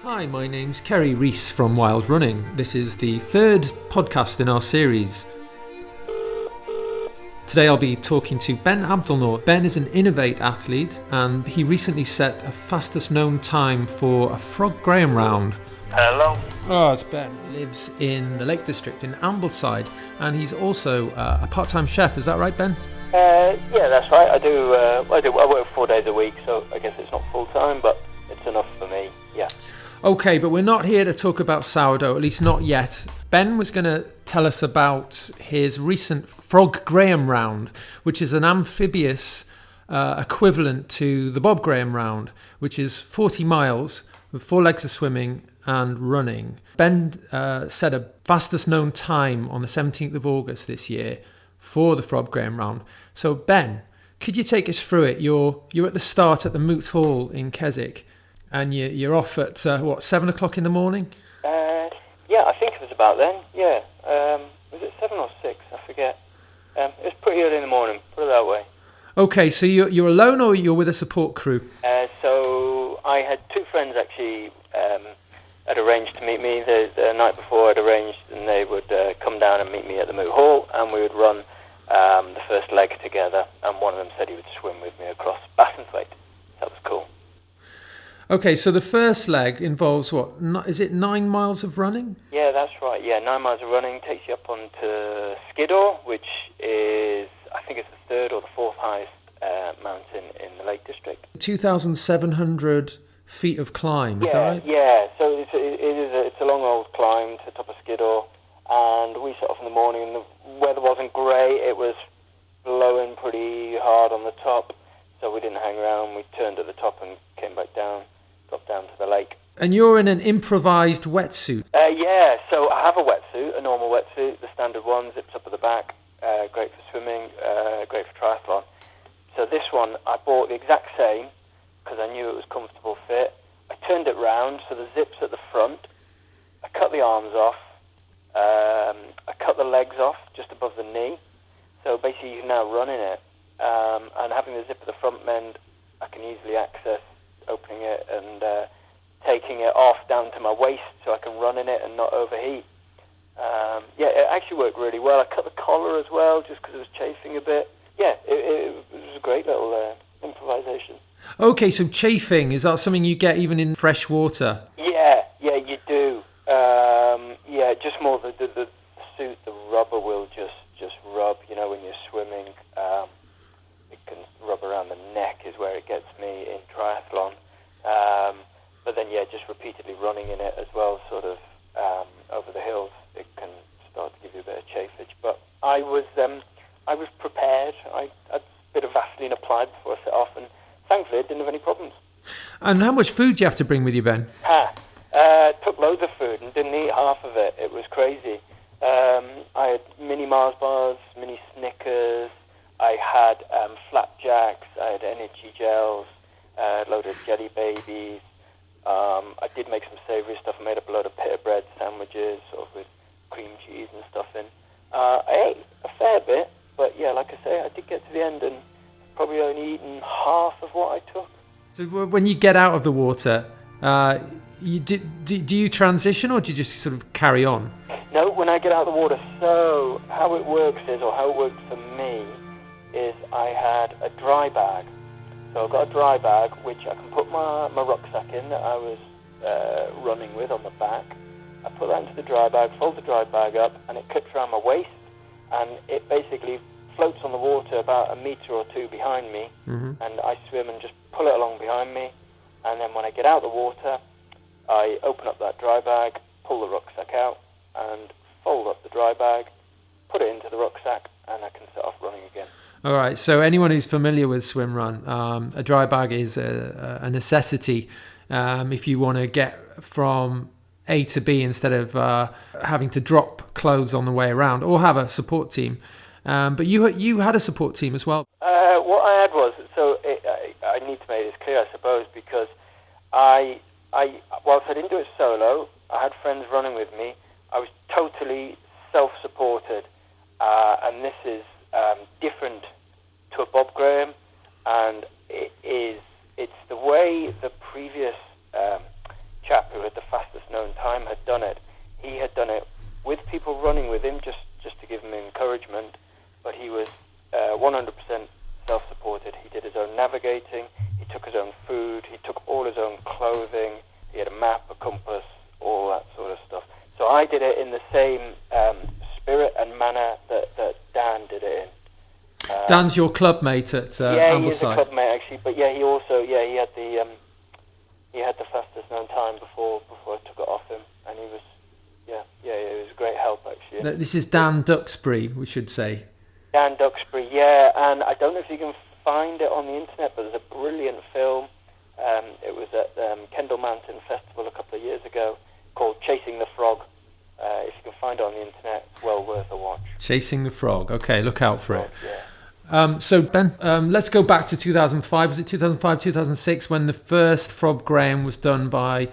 Hi, my name's Ceri Rees from Wild Running. This is the third podcast in our series. Today I'll be talking to Ben Abdelnoor. Ben is an Innovate athlete and he recently set a fastest known time for a Frog Graham round. Hello. Oh, it's Ben. He lives in the Lake District in Ambleside and he's also a part-time chef. Is that right, Ben? Yeah, that's right. I work 4 days a week, so I guess it's not full-time, but it's enough for me, yeah. Okay, but we're not here to talk about sourdough, at least not yet. Ben was going to tell us about his recent Frog Graham round, which is an amphibious equivalent to the Bob Graham round, which is 40 miles with 4 legs of swimming and running. Ben set a fastest known time on the 17th of August this year for the Frog Graham round. So Ben, could you take us through it? You're at the start at the Moot Hall in Keswick. And you're off at, 7 o'clock in the morning? Yeah, I think it was about then, yeah. Was it 7 or 6? I forget. It was pretty early in the morning, put it that way. Okay, so you're alone or you're with a support crew? So I had 2 friends actually had arranged to meet me the night before. I'd arranged, and they would come down and meet me at the Moot Hall, and we would run the first leg together, and one of them said he would swim with me across Bassenthwaite. That was cool. Okay, so the first leg involves is it 9 miles of running? Yeah, that's right. Yeah, 9 miles of running takes you up onto Skiddaw, which is, I think it's the 3rd or the 4th highest mountain in the Lake District. 2,700 feet of climb, is that right? Yeah, so it's a long old climb to the top of Skiddaw, and we set off in the morning, and the weather wasn't great. It was blowing pretty hard on the top, so we didn't hang around. We turned at the top and came back down. Dropped down to the lake. And you're in an improvised wetsuit? Yeah, so I have a wetsuit, a normal wetsuit, the standard one, zips up at the back, great for swimming, great for triathlon. So this one, I bought the exact same, because I knew it was comfortable fit. I turned it round, so the zip's at the front. I cut the arms off. I cut the legs off, just above the knee. So basically you can now run in it. And having the zip at the front meant I can easily access opening it and taking it off down to my waist so I can run in it and not overheat. Yeah, it actually worked really well. I cut the collar as well just because it was chafing a bit. Yeah, it was a great little improvisation. Okay, so chafing, is that something you get even in fresh water? Yeah, you do. Yeah, just more the suit, the rubber will just rub, when you're swimming. It can rub around the neck is where it gets me in triathlon. But then, just repeatedly running in it as well, sort of over the hills, it can start to give you a bit of chafage. But I was prepared. I had a bit of Vaseline applied before I set off, and thankfully I didn't have any problems. And how much food do you have to bring with you, Ben? Took loads of food and didn't eat half of it. It was crazy. I had mini Mars bars, mini Snickers. I had flapjacks, I had energy gels, a load of jelly babies. I did make some savoury stuff. I made up a load of pita bread sandwiches, sort of with cream cheese and stuff in. I ate a fair bit, but yeah, like I say, I did get to the end and probably only eaten half of what I took. So when you get out of the water, do you transition or do you just sort of carry on? No, when I get out of the water, so how it works is, or how it worked for me, is I had a dry bag. So I've got a dry bag which I can put my rucksack in that I was running with on the back. I put that into the dry bag, fold the dry bag up, and it clips around my waist, and it basically floats on the water about a metre or 2 behind me, and I swim and just pull it along behind me, and then when I get out of the water, I open up that dry bag, pull the rucksack out, and fold up the dry bag, put it into the rucksack, and I can set off running again. All right, so anyone who's familiar with swim run, a dry bag is a necessity if you want to get from A to B instead of having to drop clothes on the way around or have a support team. But you had a support team as well. What I had was, I need to make this clear, I suppose, because whilst I didn't do it solo, I had friends running with me. I was totally self-supported, and this is different to a Bob Graham, and it's the way the previous chap who had the done it. He had done it with people running with him, just to give him encouragement, but he was 100% self-supported. He did his own navigating, he took his own food, he took all his own clothing, he had a map, a compass, all that sort of stuff. So I did it in the same spirit and manner that Dan did it in. Dan's your club mate at yeah, Ambleside. He's a club mate actually, but yeah, he had the fastest known time before I took it off him, and he was it was a great help actually. This is Dan Duxbury, we should say. Dan Duxbury, yeah, and I don't know if you can find it on the internet, but there's a brilliant film. It was at Kendal Mountain Festival a couple of years ago called Chasing the Frog. If you can find it on the internet, it's well worth a watch. Chasing the Frog. Okay, look out for it. Yeah. So Ben, let's go back to 2005. Was it 2005, 2006 when the first Frog Graham was done by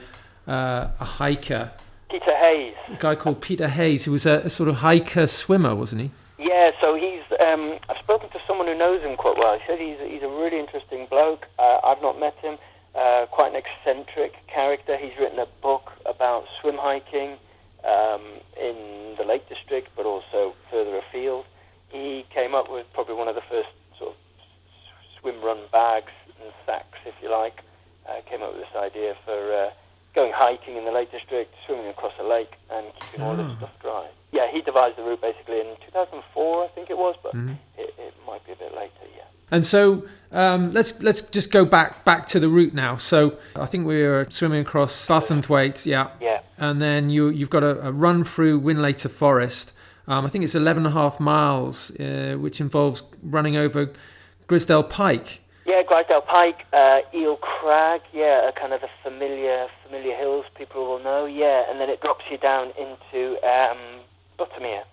a hiker? Peter Hayes. A guy called Peter Hayes, who was a sort of hiker swimmer, wasn't he? Yeah, so he's. I've spoken to someone who knows him quite well. He said he's a really interesting bloke. I've not met him. Quite an eccentric character. He's written a book about swim hiking in the Lake District, but also further afield. He came up with probably one of the first sort of swim run bags and sacks, if you like. Came up with this idea for going hiking in the Lake District, swimming across a lake, and keeping all this stuff dry. Yeah, he devised the route basically in 2004, I think it was, but it might be a bit later, yeah. And so let's just go back to the route now. So I think we were swimming across Bathurthwaite, yeah. And then you've got a run through Winlater Forest. I think it's 11.5 miles, which involves running over Grisdale Pike. Yeah, Grisdale Pike, Eel Crag, kind of the familiar hills people will know, and then it drops you down into Buttermere,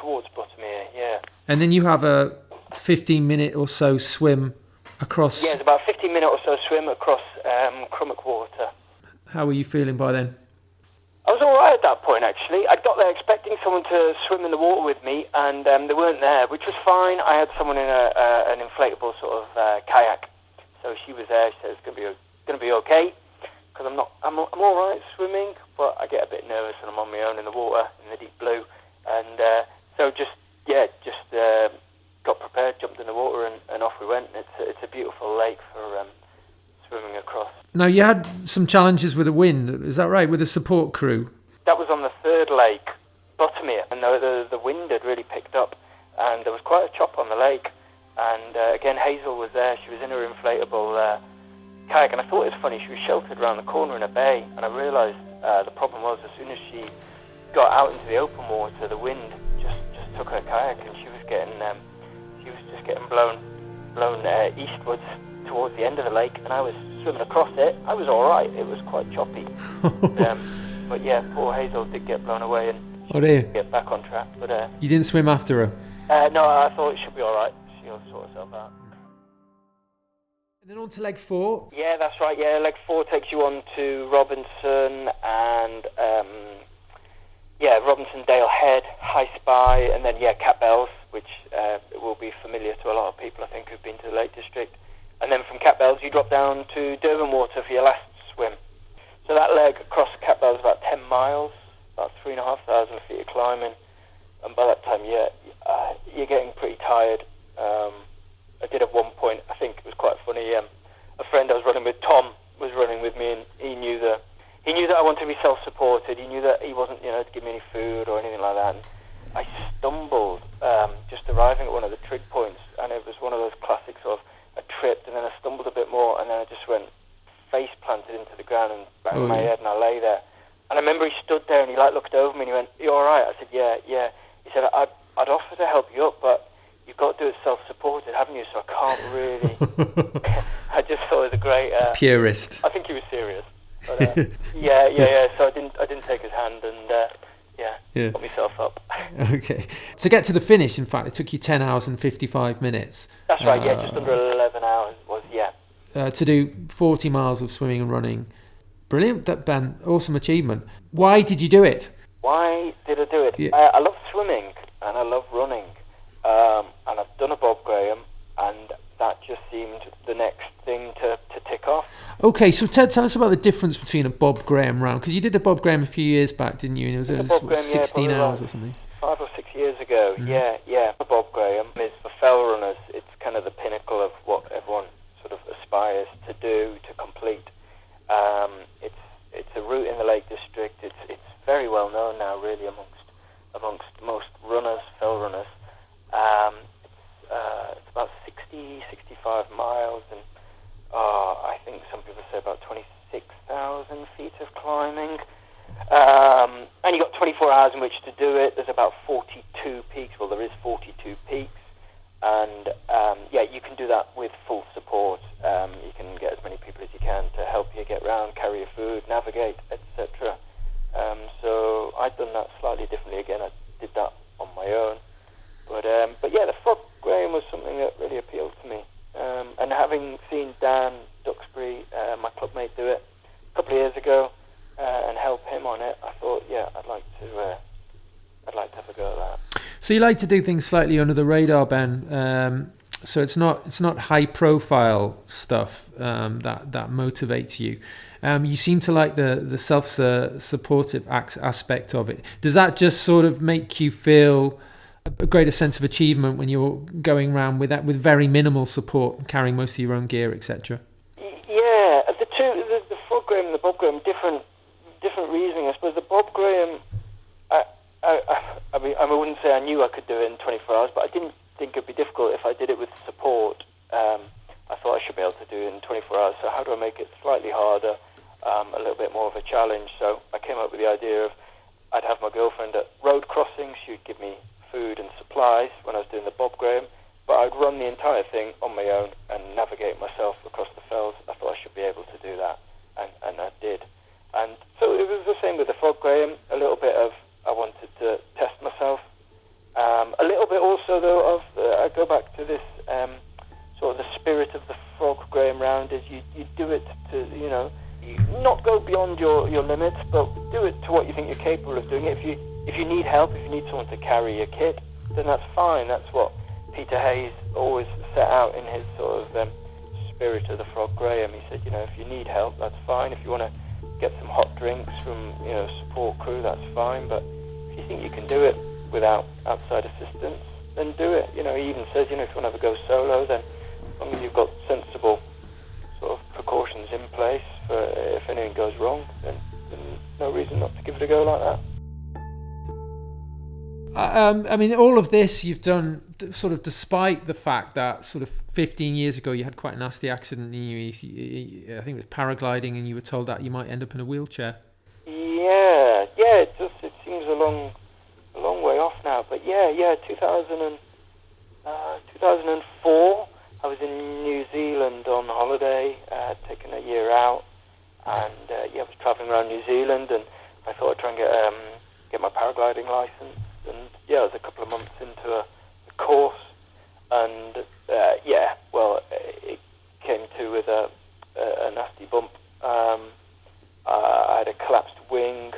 towards Buttermere, yeah. And then you have a 15-minute or so swim across... Yeah, it's about a 15-minute or so swim across Crummock Water. How were you feeling by then? I was all right at that point, actually. I got there expecting someone to swim in the water with me, and they weren't there, which was fine. I had someone in an inflatable sort of kayak, so she was there. She said it's going to be okay, because I'm all right swimming, but I get a bit nervous when I'm on my own in the water in the deep blue, and so just got prepared, jumped in the water, and off we went. It's a beautiful lake for swimming across. Now, you had some challenges with the wind, is that right, with the support crew? That was on the third lake, Buttermere, and the wind had really picked up, and there was quite a chop on the lake, and again, Hazel was there. She was in her inflatable kayak, and I thought it was funny, she was sheltered around the corner in a bay, and I realised the problem was as soon as she got out into the open water, the wind just took her kayak, and she was just getting blown eastwards towards the end of the lake, and I was swimming across it. I was all right. It was quite choppy, but yeah, poor Hazel did get blown away, and she didn't get back on track. But you didn't swim after her? No, I thought it should be all right. She'll sort herself out. And then on to leg 4. Yeah, that's right. Yeah, leg 4 takes you on to Robinson and Robinson Dale Head, High Spy, and then Cat Bells, which will be familiar to a lot of people, I think, who've been to the Lake District. And then from Cat Bells, you drop down to Derwent Water for your last swim. So that leg across Cat Bells is about 10 miles, about 3,500 feet of climbing. And by that time, you're getting pretty tired. I did at one point, I think it was quite funny, a friend I was running with, Tom, was running with me, and he knew that I wanted to be self-supported. He knew that he wasn't, to give me any food or anything like that. And I stumbled just arriving at one of the trig points, and it was one of those classic sort of, I tripped, and then I stumbled a bit more, and then I just went face planted into the ground and banged my head, and I lay there. And I remember he stood there, and he looked over me, and he went, "You all right?" I said, "Yeah." He said, I'd offer to help you up, but you've got to do it self-supported, haven't you? So I can't really. I just thought it was a great purist. I think he was serious. But, So I didn't take his hand, and got myself up. Okay. To get to the finish, in fact, it took you 10 hours and 55 minutes. That's right. Just under 11 hours was to do 40 miles of swimming and running. Brilliant, Ben. Awesome achievement. Why did you do it? Why did I do it? Yeah. I love swimming and I love running, and I've done a Bob Graham, and that just seemed the next thing to tick off. Okay, so tell us about the difference between a Bob Graham round, because you did a Bob Graham a few years back, didn't you? And it was Bob Graham, 16 hours or something. 5 or 6 years ago. Mm-hmm. Yeah. The Bob Graham is for fell runners. It's kind of the pinnacle of what everyone sort of aspires to do, to complete. It's a route in the Lake District. It's very well known now, really, amongst most runners, fell runners. It's about 65 miles, and I think some people say about 26,000 feet of climbing. And you've got 24 hours in which to do it. There's about 42 peaks. Well, there is 42 peaks. And, you can do that with full support. You can get as many people as you can to help you get around, carry your food, navigate, etc. So I've done that slightly differently again. I did that on my own. But yeah, the Frog Graham was something that really appealed to me. And having seen Dan Duxbury, my clubmate, do it a couple of years ago, and help him on it, I thought, I'd like to have a go at that. So you like to do things slightly under the radar, Ben. So it's not high profile stuff that motivates you. You seem to like the self supportive aspect of it. Does that just sort of make you feel a greater sense of achievement when you're going around with very minimal support, carrying most of your own gear, etc.? Yeah, the Frog Graham and the Bob Graham, different reasoning. I suppose the Bob Graham, I wouldn't say I knew I could do it in 24 hours, but I didn't think it'd be difficult if I did it with support. I thought I should be able to do it in 24 hours. So how do I make it slightly harder, a little bit more of a challenge? So I came up with the idea of I'd have my girlfriend at road crossings. She'd give me food and supplies when I was doing the Bob Graham, but I'd run the entire thing on my own and navigate myself across the fells. I thought I should be able to do that, and I did. And so it was the same with the Frog Graham, a little bit of I wanted to test myself. A little bit also, though, of I go back to this sort of the spirit of the Frog Graham round is you do it to, you not go beyond your limits, but do it to what you think you're capable of doing. If you need help, if you need someone to carry your kit, then that's fine. That's what Peter Hayes always set out in his sort of spirit of the Frog Graham. He said, if you need help, that's fine. If you want to get some hot drinks from support crew, that's fine. But if you think you can do it without outside assistance, then do it. He even says, if you want to have a go solo, then as long as you've got sensible sort of precautions in place for if anything goes wrong, then no reason not to give it a go like that. All of this you've done sort of despite the fact that sort of 15 years ago you had quite a nasty accident. I think it was paragliding, and you were told that you might end up in a wheelchair. Yeah. It seems a long way off now. But 2004, I was in New Zealand on holiday. I'd taken a year out, and I was travelling around New Zealand, and I thought I'd try and get my paragliding license. And I was a couple of months into a course, and it came to with a nasty bump. I had a collapsed wing.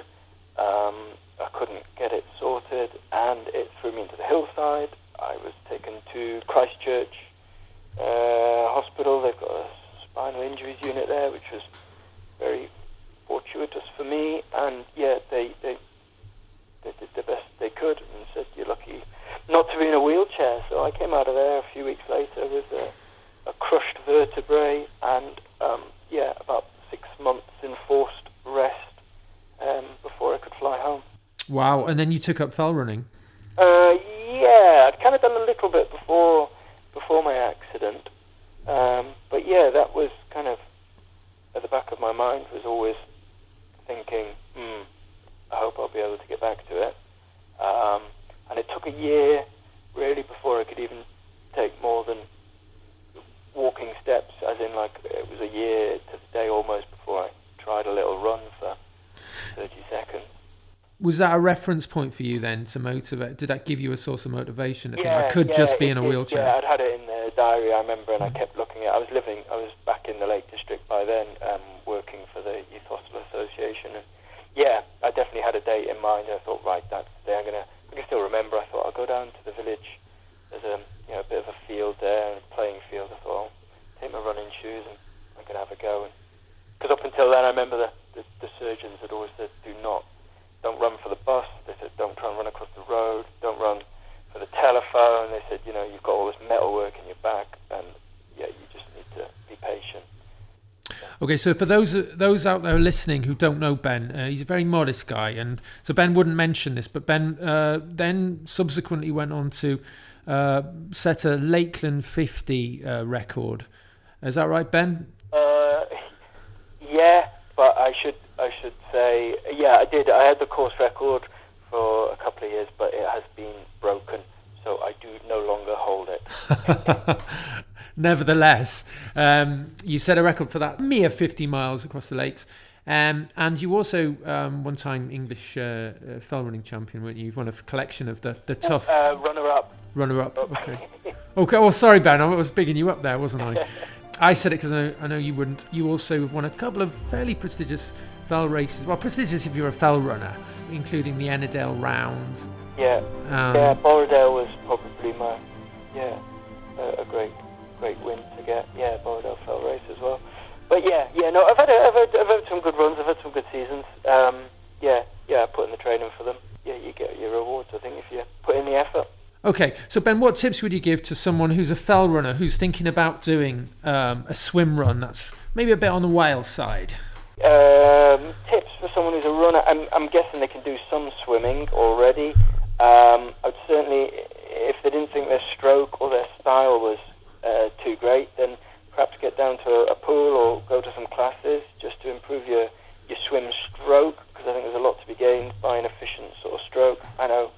I couldn't get it sorted, and it threw me into the hillside. I was taken to Christchurch Hospital. They've got a spinal injuries unit there, which was very fortuitous for me. And they did the best they could and said, "You're lucky not to be in a wheelchair." So I came out of there a few weeks later with a crushed vertebrae and about 6 months enforced rest before I could fly home. Wow! And then you took up fell running. I'd kind of done a little bit before my accident, but that was kind of at the back of my mind. Was always thinking, I hope I'll be able to get back to it. And it took a year, really, before I could even take more than walking steps, as in, it was a year to the day almost before I tried a little run for 30 seconds. Was that a reference point for you then to motivate? Did that give you a source of motivation? I could just be in a wheelchair. Yeah, I'd had it in the diary, I remember, and I kept looking at it. I was back in the Lake District by then, working for the Youth Hostel Association, and I definitely had a date in mind, and I thought, right, that's the day I can still remember. I thought I'll go down to the village. There's a bit of a field there, a playing field. I thought I'll take my running shoes and I'm going to have a to go. Because up until then, I remember the surgeons had always said, don't run for the bus. They said, don't try and run across the road. Don't run for the telephone. They said, you've got all this metal work in your back, and you just need to be patient. Okay, so for those out there listening who don't know Ben, he's a very modest guy, and so Ben wouldn't mention this, but Ben then subsequently went on to set a Lakeland 50 record. Is that right, Ben? Yeah, but I should say, I did. I had the course record for a couple of years, but it has been broken, so I do no longer hold it. Nevertheless, you set a record for that mere 50 miles across the lakes. And you also, one time English fell running champion, weren't you? You've won a collection of the tough... Runner-up. Runner-up, okay. Okay, well, sorry, Ben, I was bigging you up there, wasn't I? I said it because I know you wouldn't. You also have won a couple of fairly prestigious fell races. Well, prestigious if you're a fell runner, including the Ennerdale Round. Yeah, Borrowdale was probably a great win to get. Yeah, Borrowdale fell race as well. But no, I've had some good runs. I've had some good seasons. I put in the training for them. Yeah, you get your rewards, I think, if you put in the effort. Okay, so Ben, what tips would you give to someone who's a fell runner, who's thinking about doing a swim run that's maybe a bit on the wild side? Tips for someone who's a runner. I'm guessing they can do some swimming already. I'd certainly, if they didn't think their stroke or their style was too great, then perhaps get down to a pool or go to some classes just to improve your swim stroke, because I think there's a lot to be gained by an efficient sort of stroke. I know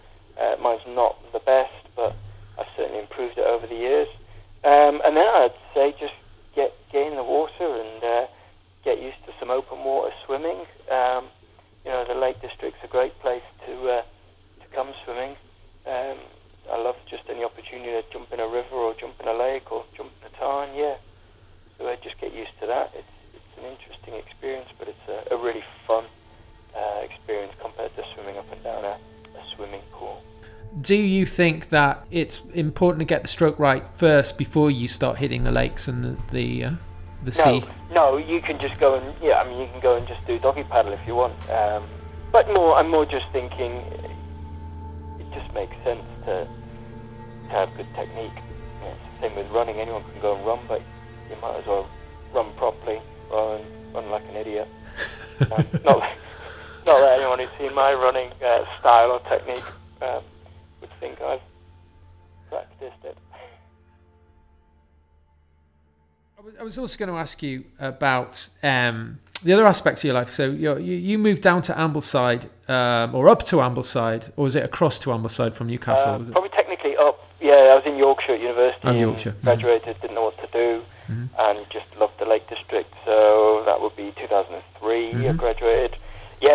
mine's not the best, but I've certainly improved it over the years. And then I'd say just get in the water and get used to some open water swimming. The Lake District's a great place to come swimming. I love just any opportunity to jump in a river or jump in a lake or jump in a tarn, So I just get used to that. It's an interesting experience, but it's a really fun experience compared to swimming up and down a swimming pool. Do you think that it's important to get the stroke right first before you start hitting the lakes and the sea? No, you can just go and you can go and just do doggy paddle if you want. But I'm more just thinking it just makes sense to have good technique. It's the same with running. Anyone can go and run, but you might as well run properly rather than run like an idiot. Not that anyone who's seen my running style or technique would think I've practiced it. I was also going to ask you about the other aspects of your life. So you moved down to Ambleside, or up to Ambleside, or was it across to Ambleside from Newcastle? Probably technically up. Yeah, I was in Yorkshire at university. Yorkshire. Graduated, didn't know what to do, and just loved the Lake District. So that would be 2003. I graduated.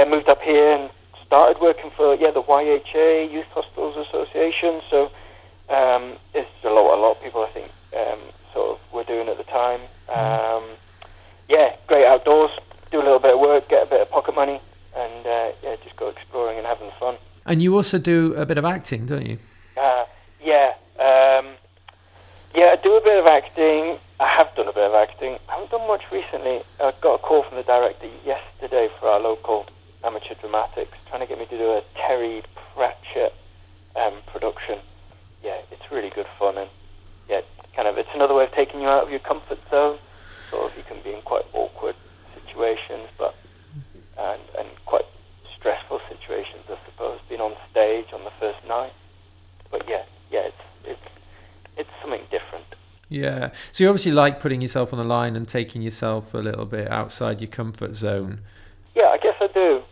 Moved up here and started working for the YHA, Youth Hostels Association. So it's a lot of people, I think, sort of were doing at the time. Great outdoors, do a little bit of work, get a bit of pocket money, and just go exploring and having fun. And you also do a bit of acting, don't you? I do a bit of acting. I have done a bit of acting. I haven't done much recently. I got a call from the director yesterday for our local amateur dramatics, trying to get me to do a Terry Pratchett production. It's really good fun, and it's another way of taking you out of your comfort zone. Sort of, you can be in quite awkward situations, and quite stressful situations, I suppose, being on stage on the first night. But it's something different. Yeah. So you obviously like putting yourself on the line and taking yourself a little bit outside your comfort zone. Yeah, I guess I do.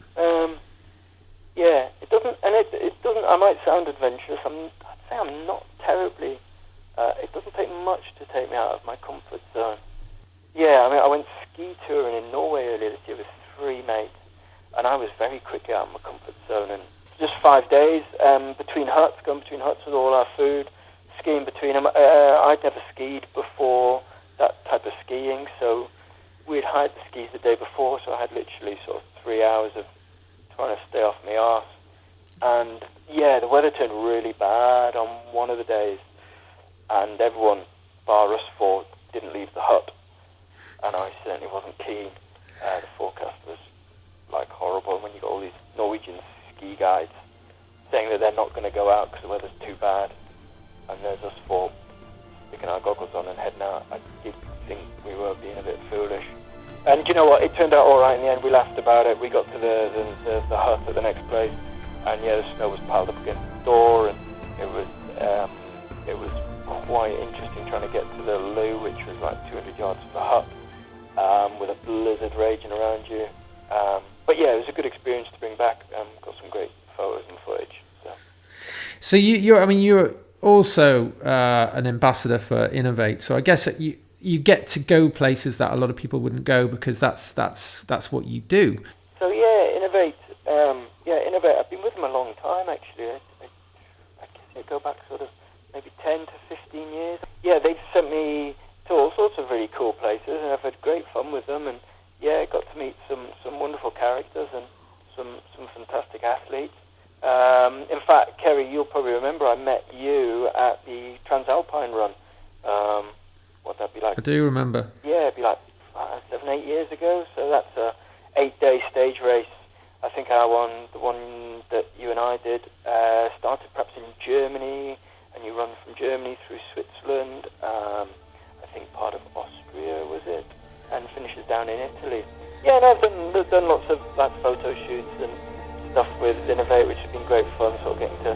It doesn't. I might sound adventurous. I'd say I'm not terribly. It doesn't take much to take me out of my comfort zone. I went ski touring in Norway earlier this year with 3 mates, and I was very quickly out of my comfort zone. And just 5 days going between huts with all our food, skiing between them. I'd never skied before that type of skiing, so we'd hired the skis the day before, so I had literally sort of 3 hours of trying to stay off my arse. And the weather turned really bad on one of the days, and everyone, bar us 4, didn't leave the hut. and I certainly wasn't keen. The forecast was like horrible, when you got all these Norwegian ski guides saying that they're not going to go out because the weather's too bad, and there's us four sticking our goggles on and heading out. I did think we were being a bit foolish. And you know what? It turned out all right in the end. We laughed about it. We got to the hut at the next place, and yeah, the snow was piled up against the door, and it was quite interesting trying to get to the loo, which was like 200 yards from the hut, with a blizzard raging around you. But yeah, it was a good experience to bring back. Got some great photos and footage. So you're also an ambassador for Innovate. So I guess that you get to go places that a lot of people wouldn't go, because that's what you do. So yeah, Innovate. Innovate. I've been with them a long time actually. I guess I go back sort of maybe 10 to 15 years. Yeah, they've sent me to all sorts of really cool places, and I've had great fun with them. And yeah, got to meet some wonderful characters and some fantastic athletes. In fact, Ceri, you'll probably remember I met you at the Transalpine run. What'd that be like? I do remember. Yeah, it'd be like 7, 8 years ago. So that's a 8-day stage race. I think our one, the one that you and I did, started perhaps in Germany, and you run from Germany through Switzerland, I think part of Austria was it, and finishes down in Italy. Yeah, and I've done lots of like photo shoots and stuff with Innovate, which has been great fun, sort of getting to,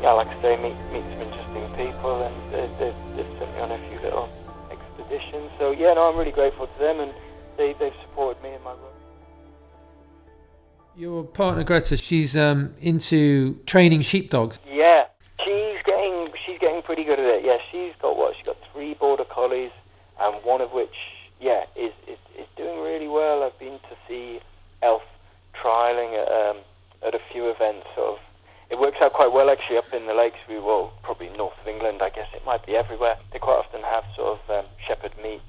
like I say, meet some interesting people, and they've sent me on a few little expeditions. So yeah, no, I'm really grateful to them, and they've supported me in my work. Your partner Greta, she's into training sheepdogs. Yeah, she's getting pretty good at it. Yeah, she's got 3 border collies, and one of which, is doing really well. I've been to see Elf trialing at a few events. Sort of, it works out quite well actually up in the lakes. Probably north of England. I guess it might be everywhere. They quite often have sort of shepherd meets,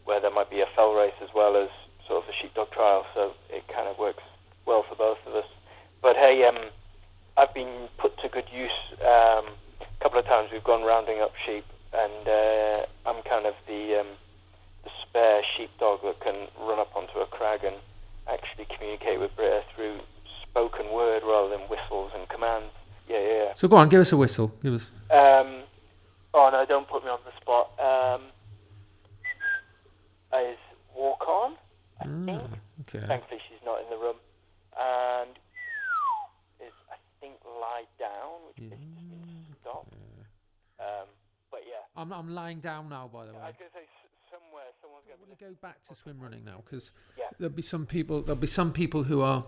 where there might be a fell race as well as sort of a sheepdog trial. So it kind of works well for both of us. But hey, I've been put to good use. A couple of times we've gone rounding up sheep, and I'm kind of the spare sheepdog that can run up onto a crag and actually communicate with Britta through spoken word rather than whistles and commands. Yeah. So go on, give us a whistle. Give us. Oh no, don't put me on the spot. Is walk on, I think. Okay. Thankfully she's not in the room. And is, I think, lie down, which basically means stop. But yeah. I'm lying down now, by the way. I was going to say someone's going to... I want to go back to swim running now, because there'll be some people who are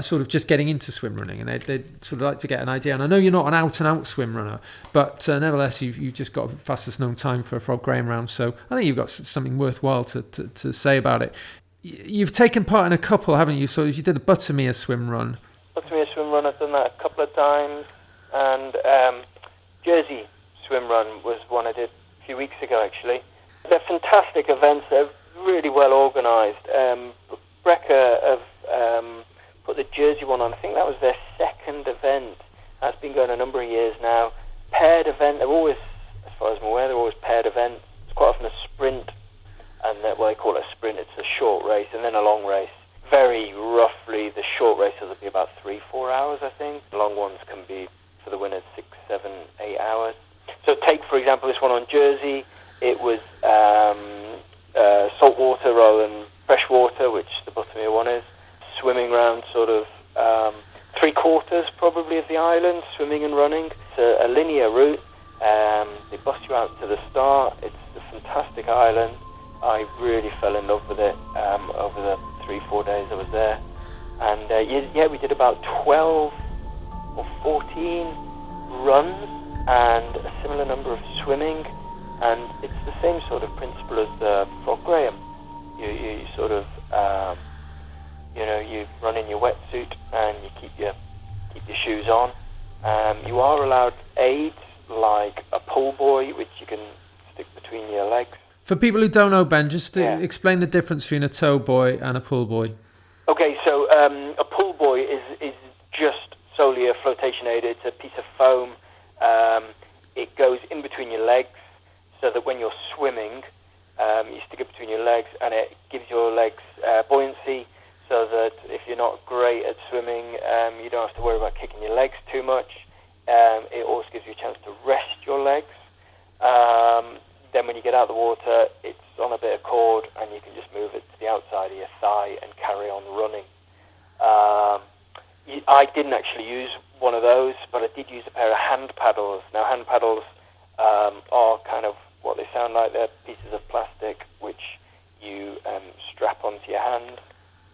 sort of just getting into swim running, and they'd sort of like to get an idea. And I know you're not an out-and-out swim runner, but nevertheless, you've just got fastest known time for a Frog Graham round, so I think you've got something worthwhile to say about it. You've taken part in a couple, haven't you? So you did the Buttermere swim run. Buttermere swim run, I've done that a couple of times, and Jersey swim run was one I did a few weeks ago, actually. They're fantastic events. They're really well organised. Brecca have put the Jersey one on. I think that was their second event. That's been going a number of years now. Paired event. They're always, as far as I'm aware, they're always paired events. It's quite often a sprint, and they call it a sprint. It's a short race and then a long race. Very roughly, the short races will be about 3-4 hours, I think. The long ones can be, for the winners, 6, 7, 8 hours. So take, for example, this one on Jersey. It was salt water rather than fresh water, which the Buttermere one is. Swimming around sort of 3/4 probably of the island, swimming and running. It's a linear route. They bus you out to the start. It's a fantastic island. I really fell in love with it over the 3-4 days I was there. And we did about 12 or 14 runs and a similar number of swimming. And it's the same sort of principle as the Frog Graham. You sort of, you run in your wetsuit and you keep your shoes on. You are allowed aids like a pull buoy, which you can stick between your legs. For people who don't know, Ben, just to explain the difference between a tow buoy and a pull buoy. Okay, so a pull buoy is just solely a flotation aid. It's a piece of foam. It goes in between your legs, so that when you're swimming, You stick it between your legs, and it gives your legs buoyancy, so that if you're not great at swimming, you don't have to worry about kicking your legs too much. It also gives you a chance to rest your legs. Then when you get out of the water, it's on a bit of cord, and you can just move it to the outside of your thigh and carry on running. I didn't actually use one of those, but I did use a pair of hand paddles. Now, hand paddles are kind of what they sound like. They're pieces of plastic which you strap onto your hand,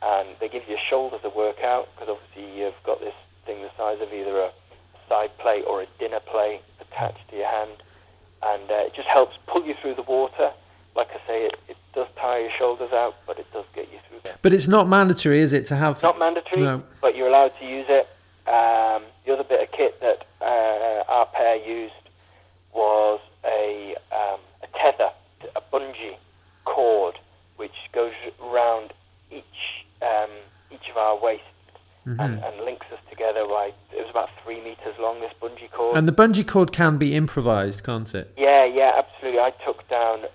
and they give your shoulder to work out, because obviously you've got this thing the size of either a side plate or a dinner plate attached to your hand, and it just helps pull you through the water. Like I say, it does tire your shoulders out, but it does get you through there. But it's not mandatory, is it, to have... Not mandatory, no. But you're allowed to use it. The other bit of kit that our pair used was a tether, a bungee cord, which goes around each of our waists, and links us together. It was about 3 meters long, this bungee cord. And the bungee cord can be improvised, can't it? Yeah, absolutely. I took down...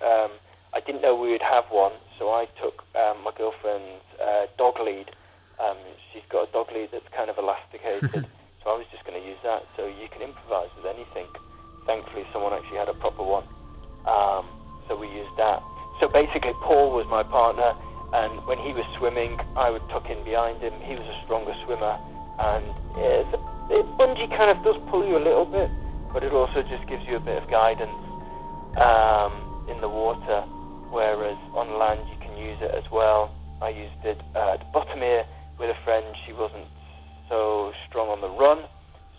I didn't know we would have one, so I took my girlfriend's dog lead. She's got a dog lead that's kind of elasticated, so I was just going to use that. So you can improvise with anything. Thankfully, someone actually had a proper one, so we used that. So basically, Paul was my partner, and when he was swimming, I would tuck in behind him. He was a stronger swimmer, and the bungee kind of does pull you a little bit, but it also just gives you a bit of guidance in the water, whereas on land you can use it as well. I used it at Bottomere with a friend. She wasn't so strong on the run,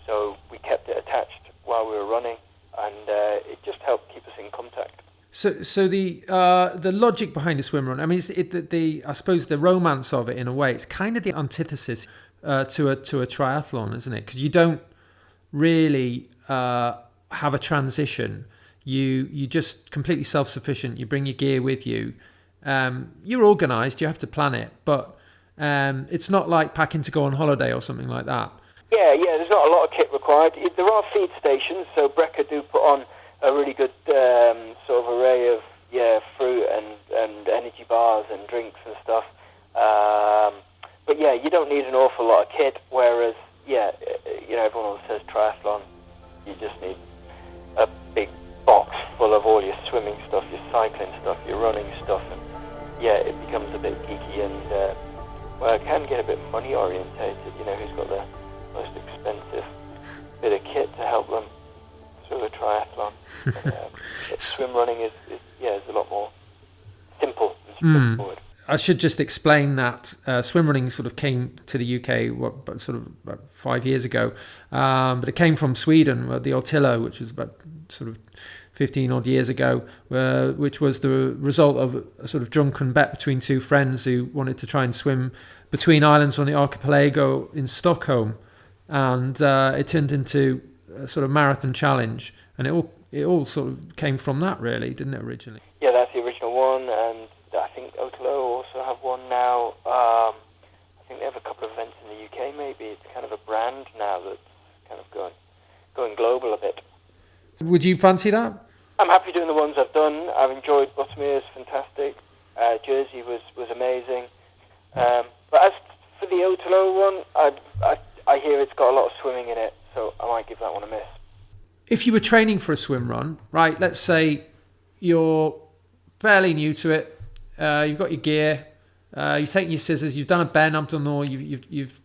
so we kept it attached while we were running, and it just helped keep us in contact. So the logic behind a swim run, I mean, I suppose the romance of it, in a way, it's kind of the antithesis to a triathlon, isn't it? Because you don't really have a transition. You just completely self-sufficient. You bring your gear with you. You're organised. You have to plan it, but it's not like packing to go on holiday or something like that. Yeah. There's not a lot of kit required. There are feed stations, so Breca do put on a really good sort of array of fruit and energy bars and drinks and stuff. But yeah, you don't need an awful lot of kit. Whereas everyone always says triathlon, you just need a big box full of all your swimming stuff, your cycling stuff, your running stuff, and it becomes a bit geeky and it can get a bit money orientated. Who's got the most expensive bit of kit to help them through a triathlon? Swim running is a lot more simple and straightforward. I should just explain that swim running sort of came to the UK about 5 years ago, but it came from Sweden, the Ortillo, which was about sort of 15 odd years ago, which was the result of a sort of drunken bet between two friends who wanted to try and swim between islands on the archipelago in Stockholm, and it turned into a sort of marathon challenge, and it all sort of came from that, really, didn't it, originally? Yeah, that's the original one, and I think Otelo also have one now. I think they have a couple of events in the UK, maybe. It's kind of a brand now that's kind of going global a bit. Would you fancy that? I'm happy doing the ones I've done. I've enjoyed Bottomere, it's fantastic. Jersey was amazing. But as for the Otelo one, I hear it's got a lot of swimming in it, so I might give that one a miss. If you were training for a swim run, right, let's say you're fairly new to it, you've got your gear, you've taken your scissors, you've done a Ben Abdelnoor, you've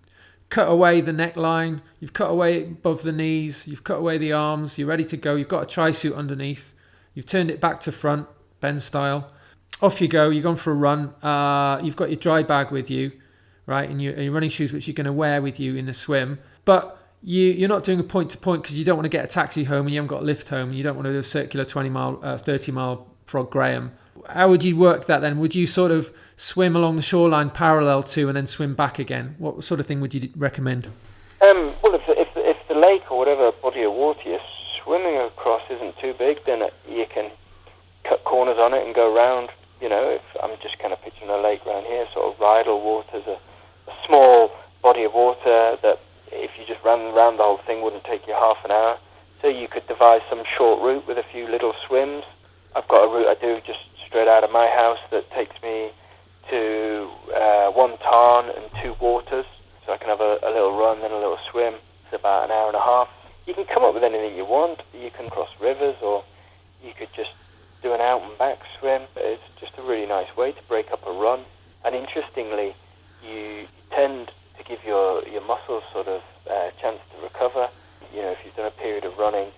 cut away the neckline, you've cut away above the knees, you've cut away the arms, you're ready to go, you've got a tri-suit underneath, you've turned it back to front, Ben style, off you go, you're going for a run, you've got your dry bag with you, right, and your running shoes which you're going to wear with you in the swim, but you're not doing a point-to-point because you don't want to get a taxi home and you haven't got a lift home and you don't want to do a circular 30-mile Frog Graham. How would you work that then? Would you sort of swim along the shoreline parallel to and then swim back again? What sort of thing would you recommend? Well, if the lake or whatever body of water you're swimming across isn't too big, then you can cut corners on it and go around. If I'm just kind of picturing a lake around here, sort of Rydal Water's a small body of water that if you just ran around the whole thing wouldn't take you half an hour. So you could devise some short route with a few little swims. I've got a route I do just straight road out of my house that takes me to one tarn and 2 waters, so I can have a little run and a little swim. It's about an hour and a half. You can come up with anything you want. You can cross rivers, or you could just do an out and back swim. It's just a really nice way to break up a run. And interestingly, you tend to give your muscles sort of a chance to recover. You know, if you've done a period of running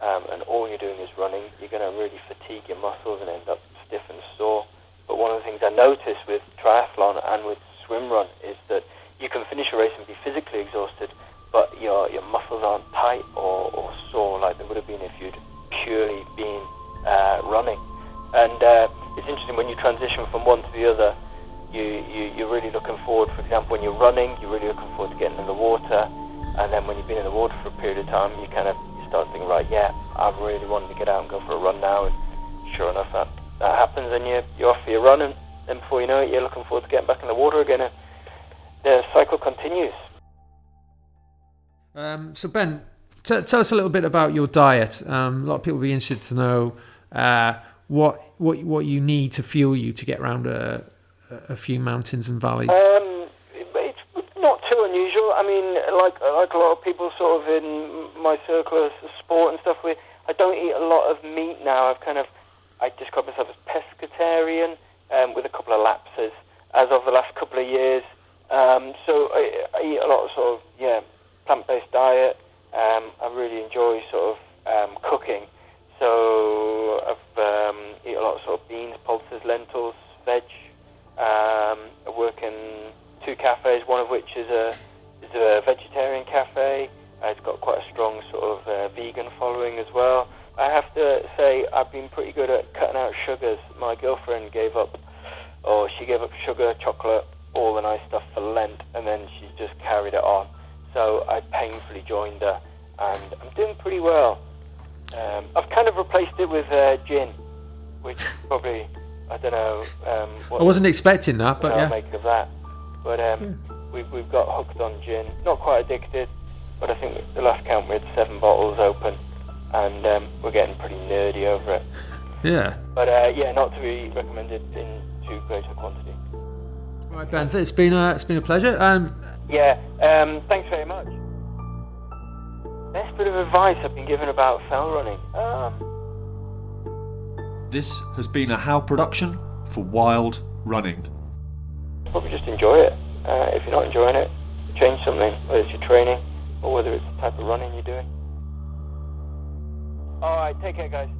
and all you're doing is running, you're going to really fatigue your muscles and end up stiff and sore. But one of the things I notice with triathlon and with swim run is that you can finish a race and be physically exhausted, but your muscles aren't tight or sore like they would have been if you'd purely been running. And it's interesting, when you transition from one to the other, you're really looking forward. For example, when you're running, you're really looking forward to getting in the water, and then when you've been in the water for a period of time, you start thinking, right, yeah, I really wanted to get out and go for a run now, and sure enough, that happens, and you're off for your run, and then before you know it, you're looking forward to getting back in the water again, and the cycle continues. So Ben, tell us a little bit about your diet. A lot of people will be interested to know what you need to fuel you to get around a few mountains and valleys. It's not too unusual. I mean, like a lot of people sort of in my circle of sport and stuff, I don't eat a lot of meat now. I describe myself as pescatarian, with a couple of lapses as of the last couple of years. So I eat a lot of sort of, plant-based diet. I really enjoy sort of cooking. So I've eat a lot of sort of beans, pulses, lentils, veg. I work in 2 cafes, one of which is a vegetarian cafe. It's got quite a strong sort of vegan following as well. I have to say I've been pretty good at cutting out sugars. My girlfriend gave up sugar, chocolate, all the nice stuff for Lent, and then she's just carried it on. So I painfully joined her, and I'm doing pretty well. I've kind of replaced it with gin, which probably, I don't know. I wasn't expecting that, but yeah. Make of that. But we've got hooked on gin. Not quite addicted, but I think the last count we had 7 bottles open, and we're getting pretty nerdy over it. Yeah. But not to be recommended in too great a quantity. All right, Ben, it's been a pleasure. Thanks very much. Best bit of advice I've been given about fell running. This has been a How production for Wild Running. Probably just enjoy it. If you're not enjoying it, change something, whether it's your training or whether it's the type of running you're doing. Alright, take care, guys.